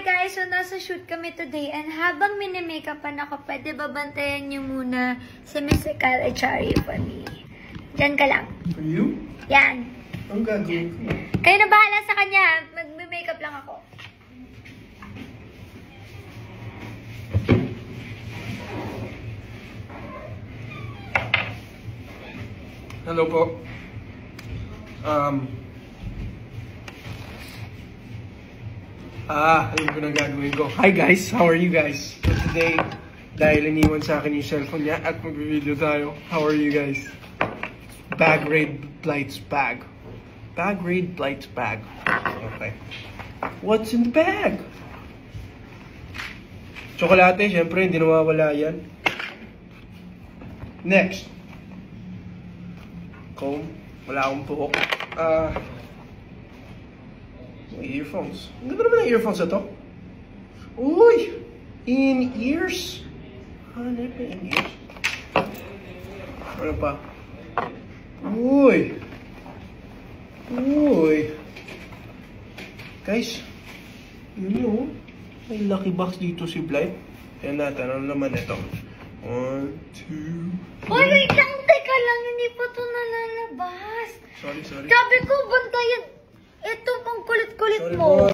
guys! So, nasa shoot kami today and habang mini-makeupan ako, pwede ba bantayan niyo muna si Mr. Kyle Echari for me? Diyan ka lang. For you? Yan. Ang gagawin ko. Kayo na bahala sa kanya. Mag-makeup lang ako. Hello po. Ayun ko na gagawin ko. Hi guys, how are you guys? So today, dahil iniwan sa akin yung cellphone niya at mag-video tayo. How are you guys? Bag raid blights bag. Bag raid blights bag. Okay. What's in the bag? Tsokolate, syempre, hindi nawawala yan. Next. Comb. Wala akong buhok. Earphones. Ang ganda naman ng earphones na to. Uy! In-ears. Ano pa in-ears? Ano pa? Uy! Uy! Guys, yun yun. May lucky box dito si Blythe. Ayan natin. Ano naman ito? 1, 2... Uy, wait lang. Teka lang. Hindi pa ito nalalabas. Sorry. Sabi ko, bantayan. Ito, ang kulit-kulit Sorry mo. po.